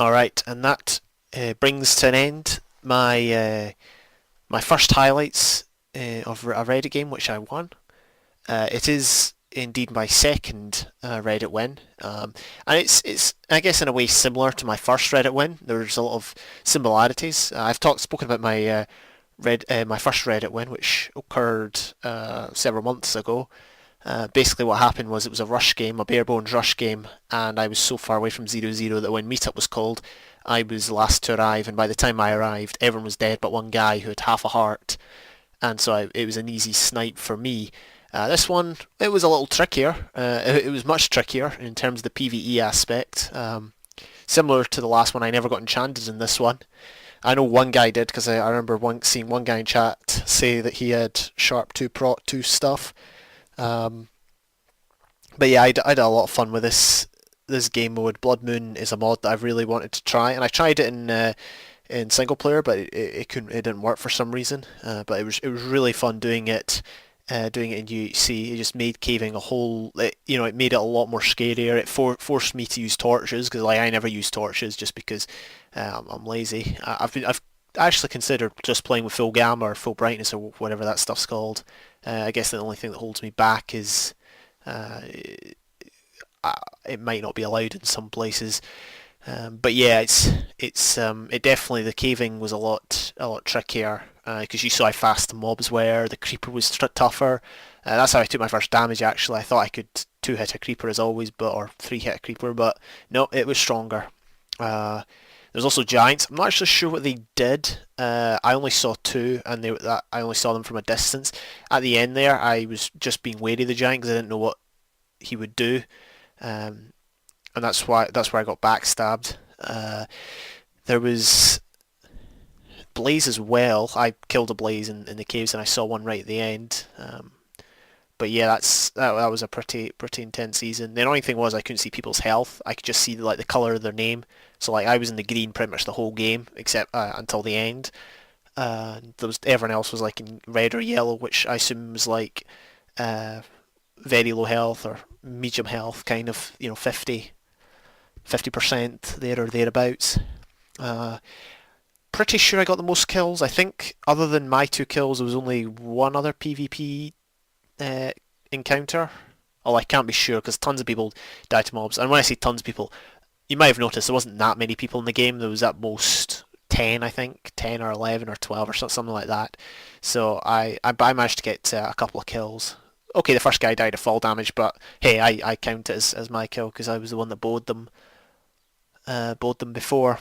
Alright, and that brings to an end my first highlights of a Reddit game which I won. It is indeed my second Reddit win, and it's I guess in a way similar to my first Reddit win. There's a lot of similarities. I've spoken about my first Reddit win, which occurred several months ago. Basically, what happened was it was a rush game, a bare bones rush game, and I was so far away from 0-0 that when meetup was called, I was last to arrive, and by the time I arrived, everyone was dead but one guy who had half a heart, and so it was an easy snipe for me. This one, it was a little trickier. It was much trickier in terms of the PvE aspect. Similar to the last one, I never got enchanted in this one. I know one guy did because I remember seeing one guy in chat say that he had Sharp 2 Prot 2 stuff. Um, but yeah, I had a lot of fun with this game mode. Bloodmoon is a mod that I've really wanted to try, and I tried it in single player, but it didn't work for some reason. But it was really fun doing it in UHC. It just made caving it made it a lot more scarier. It forced me to use torches because I never use torches just because I'm lazy. I've actually considered just playing with full gamma or full brightness or whatever that stuff's called. I guess the only thing that holds me back is it might not be allowed in some places. But yeah, it definitely, the caving was a lot trickier because you saw how fast the mobs were. The creeper was tougher. That's how I took my first damage. Actually, I thought I could two hit a creeper as always, or three hit a creeper, but no, it was stronger. There's also giants. I'm not actually sure what they did. I only saw two, and I only saw them from a distance. At the end there, I was just being wary of the giant because I didn't know what he would do. And that's where I got backstabbed. There was Blaze as well. I killed a Blaze in the caves, and I saw one right at the end. But yeah, that was a pretty intense season. The annoying thing was I couldn't see people's health. I could just see the color of their name. So I was in the green pretty much the whole game except until the end. Everyone else was in red or yellow, which I assume was very low health or medium health, kind of 50% there or thereabouts. Pretty sure I got the most kills. I think other than my two kills, there was only one other PvP encounter. Oh, I can't be sure because tons of people died to mobs. And when I say tons of people, you might have noticed there wasn't that many people in the game. There was at most 10, I think, 10 or 11 or 12 or something like that. So I managed to get a couple of kills. Okay, the first guy died of fall damage, but hey, I count it as my kill because I was the one that bowed them before.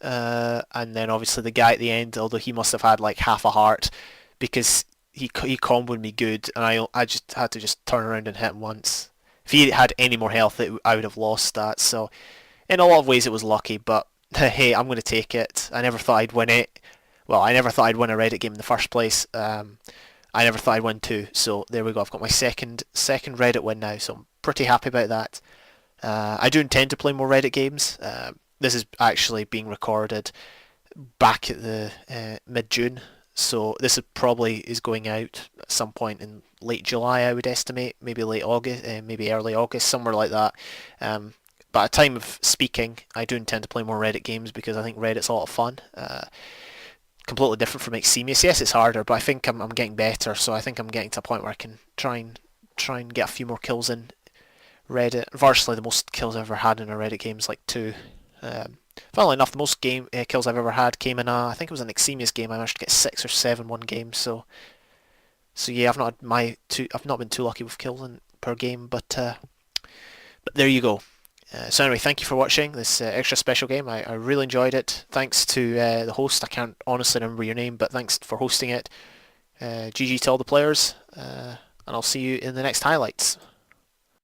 And then obviously the guy at the end, although he must have had half a heart because he comboed me good, and I just had to just turn around and hit him once. If he had any more health, I would have lost that. So in a lot of ways it was lucky, but hey, I'm going to take it. I never thought I'd win it. Well, I never thought I'd win a Reddit game in the first place. I never thought I'd win two, so there we go. I've got my second Reddit win now, so I'm pretty happy about that. I do intend to play more Reddit games. This is actually being recorded back at the mid-June, so this probably is going out at some point in late July, I would estimate, maybe late August, maybe early August, somewhere like that. But at time of speaking, I do intend to play more Reddit games because I think Reddit's a lot of fun. Completely different from Exemius. Yes, it's harder, but I think I'm getting better, so I think I'm getting to a point where I can try and get a few more kills in Reddit. Varsely, the most kills I've ever had in a Reddit game is 2. Funnily enough, the most kills I've ever had came in I think it was an Exemius game. I managed to get 6 or 7 one game. So yeah, I've not been too lucky with kills per game, but there you go. So anyway, thank you for watching this extra special game. I really enjoyed it. Thanks to the host. I can't honestly remember your name, but thanks for hosting it. GG to all the players, and I'll see you in the next highlights.